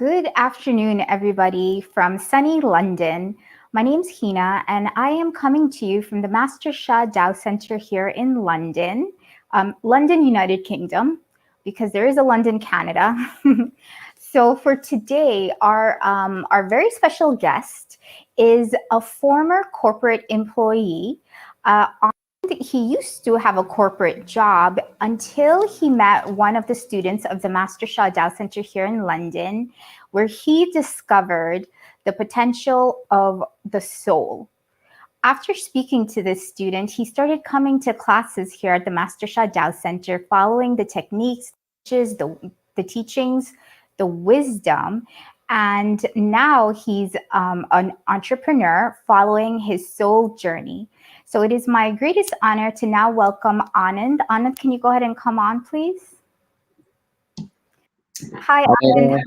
Good afternoon, everybody from sunny London. My name's Hina, and I am coming to you from the Master Shah Dow Center here in London, London, United Kingdom, because there is a London, Canada. So for today, our very special guest is a former corporate employee. He used to have a corporate job until he met one of the students of the Master Shah Dow Center here in London, where he discovered the potential of the soul. After speaking to this student, he started coming to classes here at the Master Shah Dow Center, following the techniques, the teachings, the wisdom, and now he's an entrepreneur following his soul journey. So it is my greatest honor to now welcome Anand. Anand, can you go ahead and come on, please? Hi, Anand.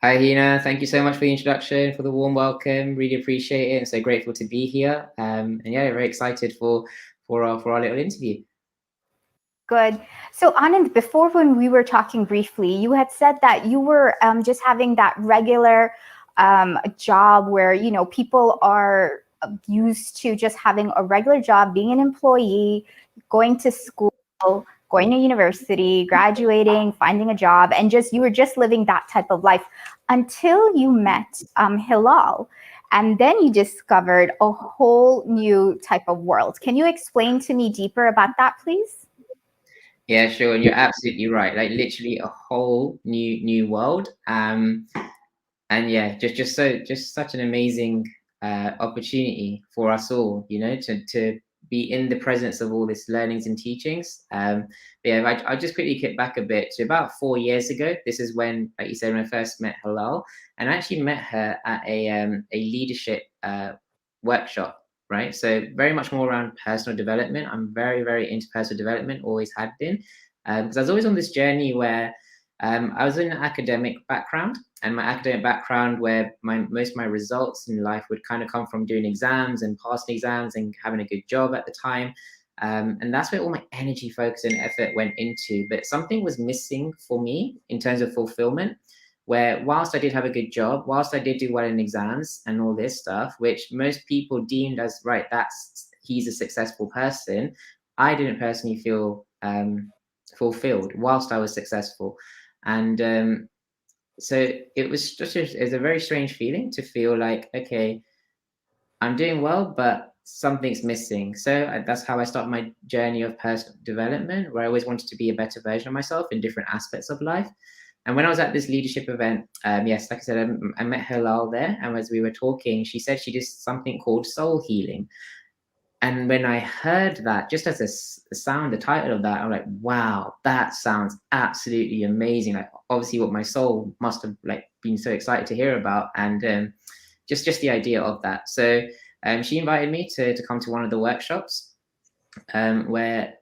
Hi, Hina. Thank you so much for the introduction, for the warm welcome. Really appreciate it. I'm so grateful to be here. And yeah, very excited for our little interview. Good. So Anand, before when we were talking briefly, you had said that you were just having that regular job where, you know, people are used to just having a regular job, being an employee, going to school, going to university, graduating, finding a job, and you were just living that type of life until you met Hilal. And then you discovered a whole new type of world. Can you explain to me deeper about that, please? Yeah, sure. And you're absolutely right. Like literally a whole new world. And yeah, just such an amazing opportunity for us all, you know, to be in the presence of all this learnings and teachings. Yeah, I just quickly kick back a bit to about 4 years ago. This is when, like you said, when I first met Halal, and I actually met her at a leadership workshop. Right, so very much more around personal development. I'm very into personal development, always had been, because I was always on this journey where I was in an academic background, and my academic background where most of my results in life would kind of come from doing exams and passing exams and having a good job at the time. And that's where all my energy, focus, and effort went into. But something was missing for me in terms of fulfillment, where whilst I did have a good job, whilst I did do well in exams and all this stuff, which most people deemed as, right, he's a successful person, I didn't personally feel fulfilled whilst I was successful. And so it was it's a very strange feeling to feel like, okay, I'm doing well, but something's missing. So that's how I started my journey of personal development, where I always wanted to be a better version of myself in different aspects of life. And when I was at this leadership event, yes, like I said, I met Hilal there, and as we were talking, she said she did something called soul healing. And when I heard that, just as a sound, the title of that, I'm like, wow, that sounds absolutely amazing. Like obviously what my soul must have like been so excited to hear about, and just the idea of that. So she invited me to come to one of the workshops, where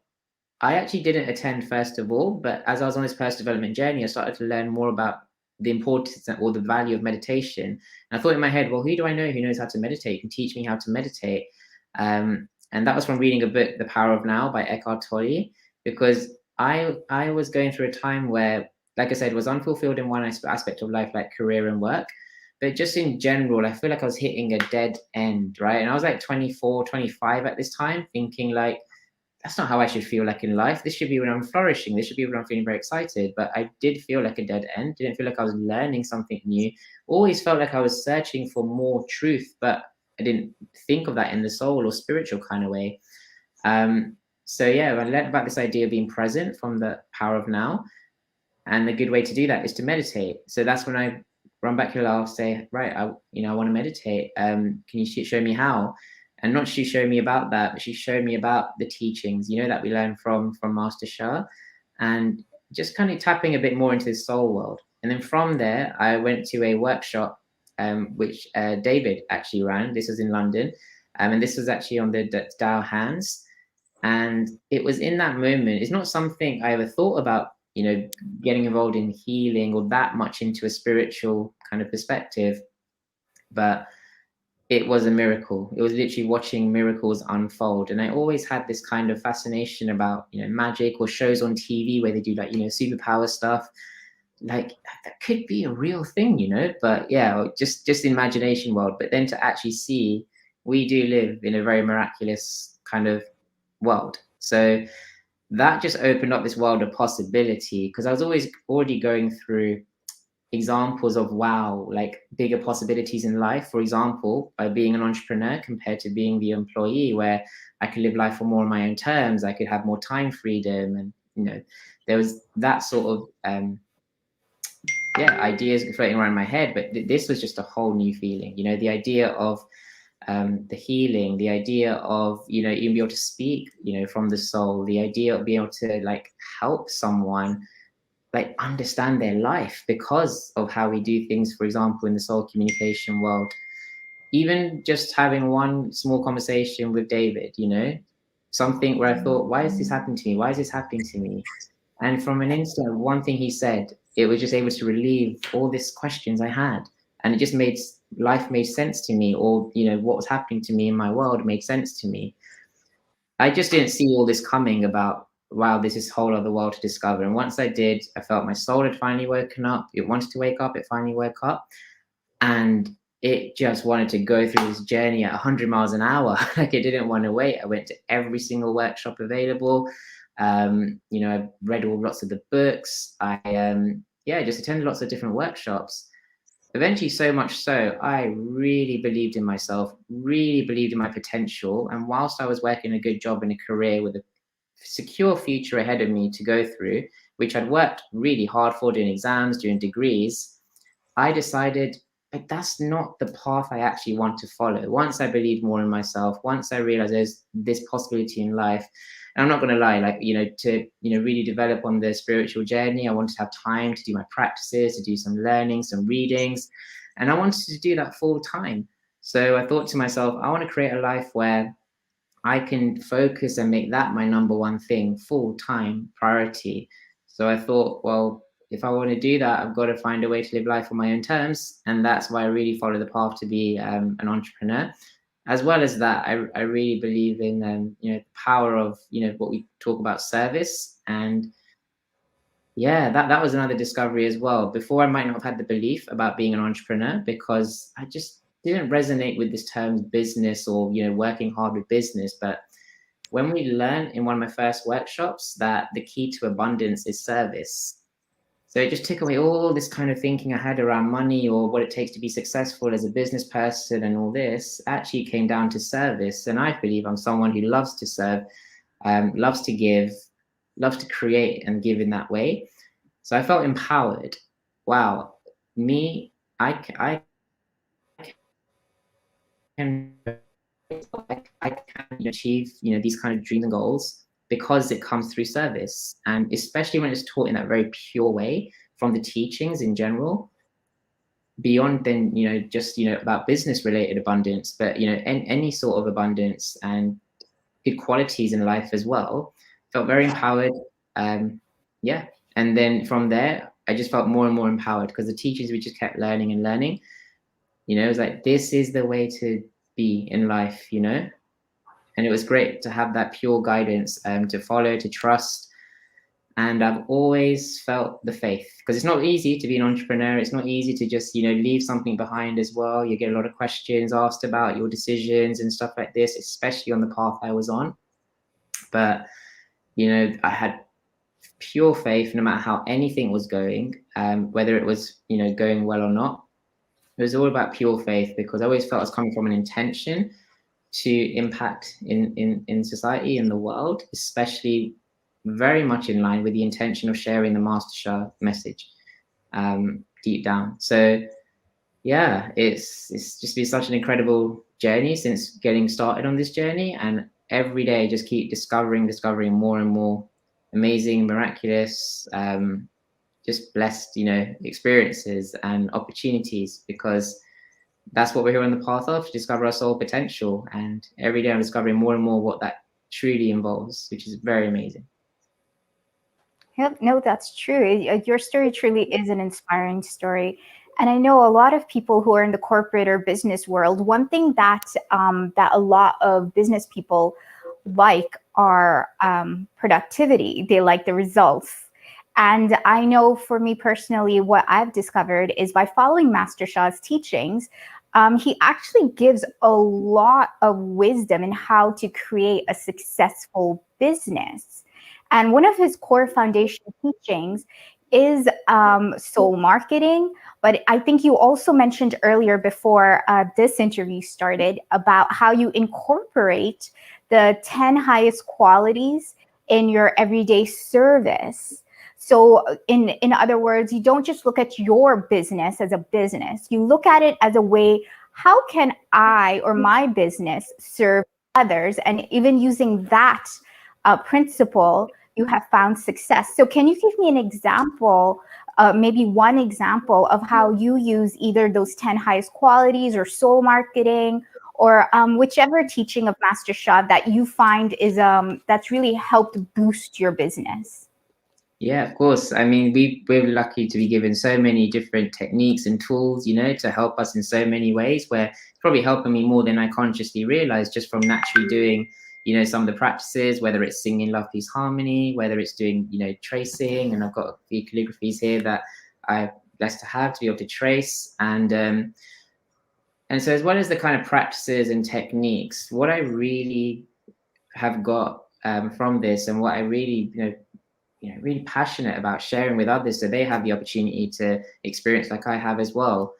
I actually didn't attend first of all, but as I was on this personal development journey, I started to learn more about the importance or the value of meditation. And I thought in my head, well, who do I know who knows how to meditate and teach me how to meditate? And that was from reading a book, The Power of Now by Eckhart Tolle, because I was going through a time where, like I said, was unfulfilled in one aspect of life, like career and work. But just in general, I feel like I was hitting a dead end, right? And I was like 24, 25 at this time, thinking like, that's not how I should feel like in life. This should be when I'm flourishing. This should be when I'm feeling very excited. But I did feel like a dead end. Didn't feel like I was learning something new. Always felt like I was searching for more truth, but I didn't think of that in the soul or spiritual kind of way. So yeah, I learned about this idea of being present from the power of now. And a good way to do that is to meditate. So that's when I run back here, I'll say, right, I want to meditate. Can you show me how? And not she showed me about that, but she showed me about the teachings, you know, that we learned from Master Shah, and just kind of tapping a bit more into the soul world. And then from there, I went to a workshop, which David actually ran. This was in London, and this was actually on the Tao Hands. And it was in that moment, it's not something I ever thought about, you know, getting involved in healing or that much into a spiritual kind of perspective, but it was a miracle. It was literally watching miracles unfold. And I always had this kind of fascination about, you know, magic or shows on TV where they do like, you know, superpower stuff. like that could be a real thing, you know. But yeah, just imagination world. But then to actually see, we do live in a very miraculous kind of world. So that just opened up this world of possibility, because I was always already going through examples of wow, like bigger possibilities in life. For example, by being an entrepreneur compared to being the employee, where I could live life on more on my own terms, I could have more time freedom, and you know, there was that sort of yeah, ideas floating around my head. But this was just a whole new feeling, you know, the idea of the healing, the idea of, you know, even be able to speak, you know, from the soul, the idea of being able to like help someone like understand their life because of how we do things, for example, in the soul communication world. Even just having one small conversation with David, you know, something where I thought, why is this happening to me? Why is this happening to me? And from an instant, one thing he said, it was just able to relieve all these questions I had. And it just made life made sense to me, or, you know, what was happening to me in my world made sense to me. I just didn't see all this coming about, wow, this is a whole other world to discover. And once I did, I felt my soul had finally woken up. It wanted to wake up. It finally woke up. And it just wanted to go through this journey at 100 miles an hour. Like it didn't want to wait. I went to every single workshop available. You know, I read lots of the books. I just attended lots of different workshops. Eventually, so much so, I really believed in myself, really believed in my potential. And whilst I was working a good job in a career with a secure future ahead of me to go through, which I'd worked really hard for, doing exams, doing degrees, I decided like that's not the path I actually want to follow. Once I believed more in myself, once I realized there's this possibility in life, and I'm not going to lie, like, you know, to, you know, really develop on the spiritual journey, I wanted to have time to do my practices, to do some learning, some readings, and I wanted to do that full time. So I thought to myself, I want to create a life where I can focus and make that my number one thing, full time priority. So I thought, well, if I want to do that, I've got to find a way to live life on my own terms. And that's why I really follow the path to be an entrepreneur. As well as that, I really believe in you know, the power of, you know, what we talk about, service. And yeah, that was another discovery as well. Before, I might not have had the belief about being an entrepreneur because I just didn't resonate with this term business, or, you know, working hard with business. But when we learned in one of my first workshops that the key to abundance is service, so it just took away all this kind of thinking I had around money or what it takes to be successful as a business person, and all this actually came down to service. And I believe I'm someone who loves to serve, loves to give, loves to create and give in that way. So I felt empowered. Wow, me, I can I can achieve, you know, these kind of dreams and goals because it comes through service, and especially when it's taught in that very pure way from the teachings in general, beyond then, you know, just, you know, about business related abundance, but, you know, any sort of abundance and good qualities in life as well. Felt very empowered. Yeah, and then from there I just felt more and more empowered because the teachers, we just kept learning and learning. You know, it was like, this is the way to be in life, you know. And it was great to have that pure guidance to follow, to trust. And I've always felt the faith, because it's not easy to be an entrepreneur. It's not easy to just, you know, leave something behind as well. You get a lot of questions asked about your decisions and stuff like this, especially on the path I was on. But, you know, I had pure faith no matter how anything was going, whether it was, you know, going well or not. It was all about pure faith, because I always felt I was coming from an intention to impact in society, in the world, especially very much in line with the intention of sharing the Master Shah message deep down. So yeah, it's just been such an incredible journey since getting started on this journey, and every day just keep discovering more and more amazing, miraculous, just blessed, you know, experiences and opportunities, because that's what we're here on the path of, to discover our soul potential. And every day I'm discovering more and more what that truly involves, which is very amazing. Yep, no, that's true. Your story truly is an inspiring story. And I know a lot of people who are in the corporate or business world, one thing that that a lot of business people like are productivity. They like the results. And I know for me personally, what I've discovered is by following Master Shah's teachings, he actually gives a lot of wisdom in how to create a successful business. And one of his core foundation teachings is soul marketing. But I think you also mentioned earlier before this interview started about how you incorporate the 10 highest qualities in your everyday service. So in other words, you don't just look at your business as a business. You look at it as a way, how can I or my business serve others? And even using that principle, you have found success. So can you give me an example, maybe one example of how you use either those 10 highest qualities or soul marketing or whichever teaching of Master Shah that you find is that's really helped boost your business? Yeah, of course. I mean, we're lucky to be given so many different techniques and tools, to help us in so many ways, where it's probably helping me more than I consciously realized just from naturally doing, some of the practices, whether it's singing Love, Peace, Harmony, whether it's doing, tracing. And I've got a few calligraphies here that I'm blessed to have to be able to trace. And so as well as the kind of practices and techniques, what I really have got from this and what I really, really passionate about sharing with others so they have the opportunity to experience like I have as well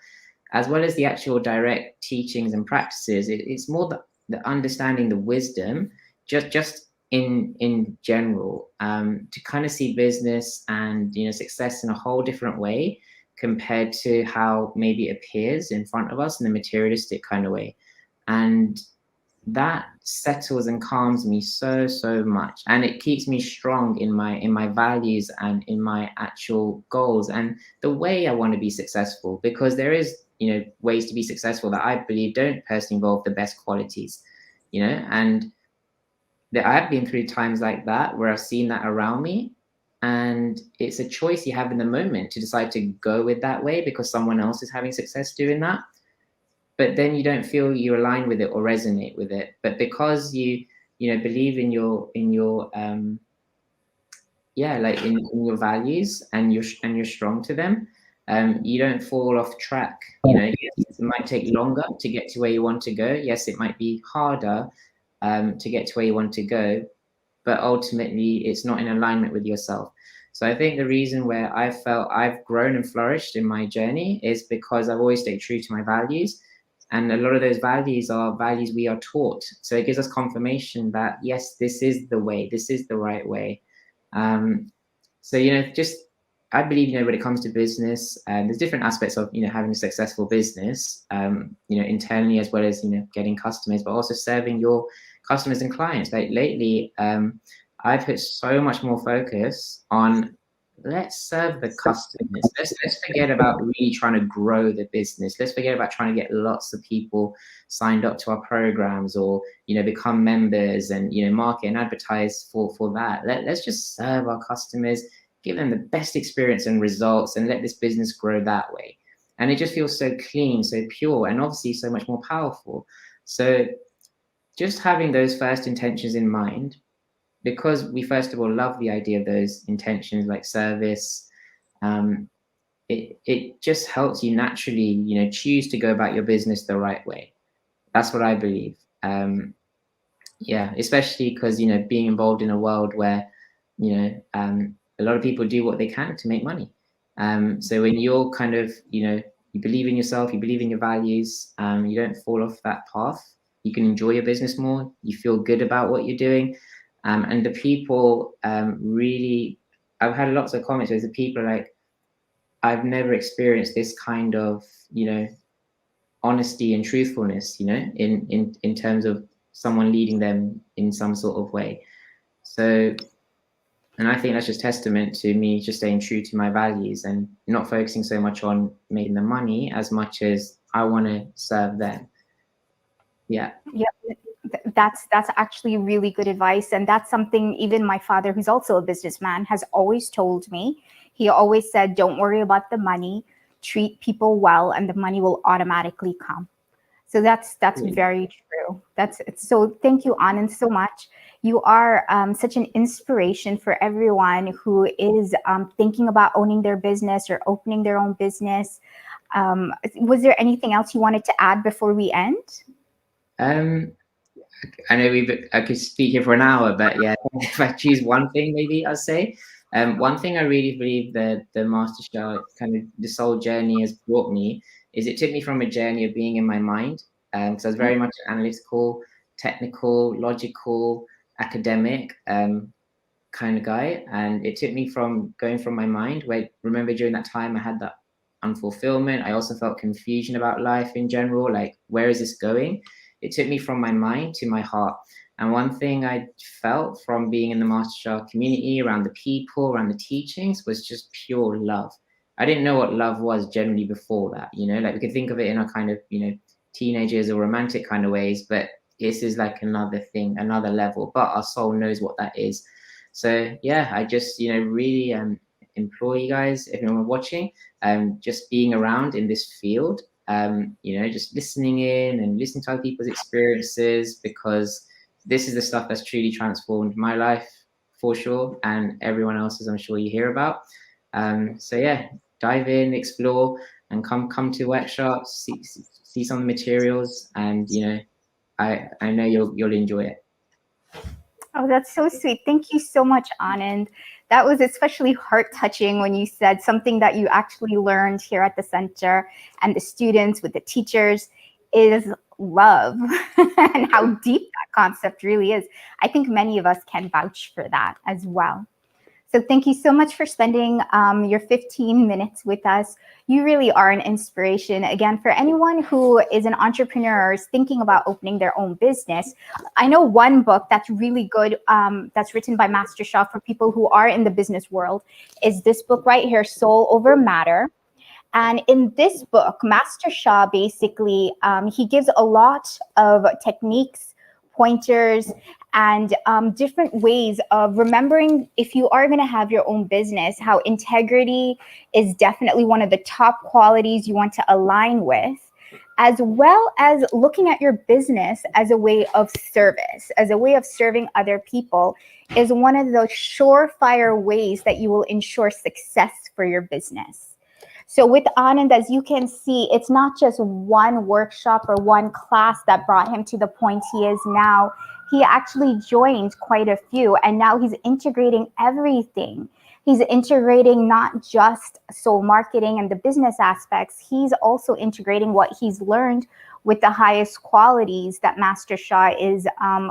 as the actual direct teachings and practices. It's more the understanding the wisdom just in general, to kind of see business and success in a whole different way compared to how maybe it appears in front of us in the materialistic kind of way. And that settles and calms me so much, and it keeps me strong in my values and in my actual goals and the way I want to be successful, because there is ways to be successful that I believe don't personally involve the best qualities, and that I've been through times like that where I've seen that around me, and it's a choice you have in the moment to decide to go with that way because someone else is having success doing that, but then you don't feel you align with it or resonate with it. But because you believe in your like in your values and you're strong to them, you don't fall off track. It might take longer to get to where you want to go. Yes, it might be harder to get to where you want to go, but ultimately it's not in alignment with yourself. So I think the reason where I felt I've grown and flourished in my journey is because I've always stayed true to my values. And a lot of those values are values we are taught. So it gives us confirmation that, yes, this is the way, this is the right way. So, just, I believe, when it comes to business, there's different aspects of, having a successful business, internally, as well as, getting customers, but also serving your customers and clients. Like lately, I've put so much more focus on, let's serve the customers. Let's forget about really trying to grow the business. Let's forget about trying to get lots of people signed up to our programs or become members and market and advertise for that. Let's just serve our customers, give them the best experience and results, and let this business grow that way. And it just feels so clean, so pure, and obviously so much more powerful. So just having those first intentions in mind, because we first of all love the idea of those intentions like service, it just helps you naturally choose to go about your business the right way. That's what I believe. Especially because being involved in a world where a lot of people do what they can to make money. So when you're kind of you believe in yourself, you believe in your values, you don't fall off that path, you can enjoy your business more, you feel good about what you're doing. And the people really, I've had lots of comments where the people are like, I've never experienced this kind of, honesty and truthfulness, in terms of someone leading them in some sort of way. So, and I think that's just testament to me just staying true to my values and not focusing so much on making the money as much as I want to serve them. Yeah. That's actually really good advice, and that's something even my father, who's also a businessman, has always told me. He always said, don't worry about the money, treat people well, and the money will automatically come. So that's very true. So thank you, Anand, so much. You are such an inspiration for everyone who is thinking about owning their business or opening their own business. Was there anything else you wanted to add before we end? I know I could speak here for an hour, but yeah, if I choose one thing, maybe I'll say, one thing I really believe that the Master Shah kind of this whole journey has brought me is it took me from a journey of being in my mind, because I was very much an analytical, technical, logical, academic kind of guy, and it took me from going from my mind. Where remember during that time I had that unfulfillment. I also felt confusion about life in general, like where is this going? It took me from my mind to my heart. And one thing I felt from being in the Master Shah community, around the people, around the teachings, was just pure love. I didn't know what love was generally before that, you know, like we could think of it in a kind of, you know, teenagers or romantic kind of ways, but this is like another thing, another level, but our soul knows what that is. So yeah, I just, you know, really implore you guys, if anyone watching, just being around in this field, you know, just listening in and listening to other people's experiences, because this is the stuff that's truly transformed my life for sure, and everyone else's, I'm sure you hear about. So yeah, dive in, explore, and come to workshops, see some of the materials, and you know, I know you'll enjoy it. Oh, that's so sweet. Thank you so much, Anand. That was especially heart-touching when you said something that you actually learned here at the center and the students with the teachers is love and how deep that concept really is. I think many of us can vouch for that as well. So thank you so much for spending your 15 minutes with us. You really are an inspiration. Again, for anyone who is an entrepreneur or is thinking about opening their own business, I know one book that's really good, that's written by Master Shah for people who are in the business world, is this book right here, Soul Over Matter. And in this book, Master Shah basically, he gives a lot of techniques, pointers, and different ways of remembering, if you are going to have your own business, how integrity is definitely one of the top qualities you want to align with, as well as looking at your business as a way of service, as a way of serving other people, is one of those surefire ways that you will ensure success for your business. So with Anand, as you can see, it's not just one workshop or one class that brought him to the point he is now. He actually joined quite a few, and now he's integrating everything. He's integrating not just soul marketing and the business aspects, he's also integrating what he's learned with the highest qualities that Master Shah is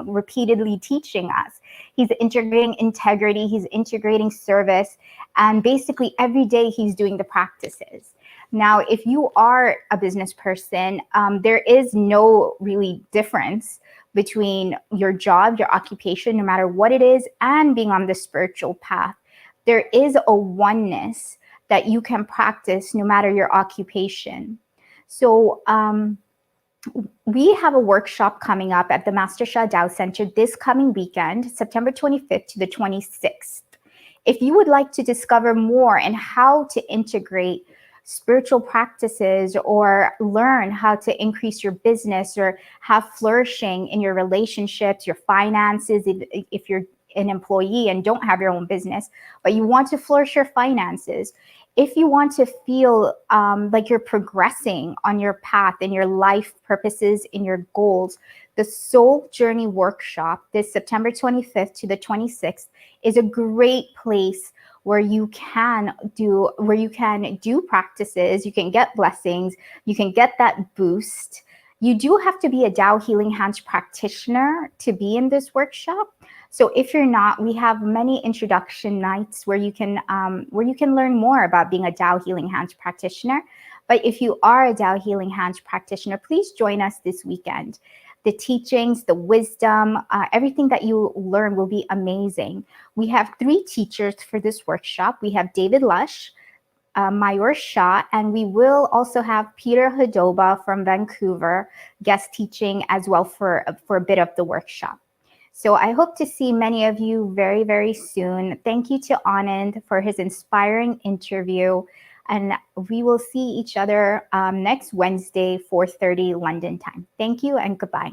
repeatedly teaching us. He's integrating integrity, he's integrating service, and basically every day he's doing the practices. Now, if you are a business person, there is no really difference between your job, your occupation, no matter what it is, and being on the spiritual path. There is a oneness that you can practice no matter your occupation. So we have a workshop coming up at the Master Shah Tao Center this coming weekend, September 25th to the 26th. If you would like to discover more and how to integrate spiritual practices or learn how to increase your business or have flourishing in your relationships, your finances, if you're an employee and don't have your own business, but you want to flourish your finances, if you want to feel like you're progressing on your path in your life purposes, in your goals, the Soul Journey Workshop this September 25th to the 26th is a great place where you can do practices, you can get blessings, you can get that boost. You do have to be a Tao Healing Hands practitioner to be in this workshop. So if you're not, we have many introduction nights where you can learn more about being a Tao Healing Hands practitioner. But if you are a Tao Healing Hands practitioner, please join us this weekend. The teachings, the wisdom, everything that you learn will be amazing. We have 3 teachers for this workshop. We have David Lush, Mayur Shah, and we will also have Peter Hadoba from Vancouver guest teaching as well for a bit of the workshop. So I hope to see many of you very, very soon. Thank you to Anand for his inspiring interview. And we will see each other next Wednesday, 4:30 London time. Thank you and goodbye.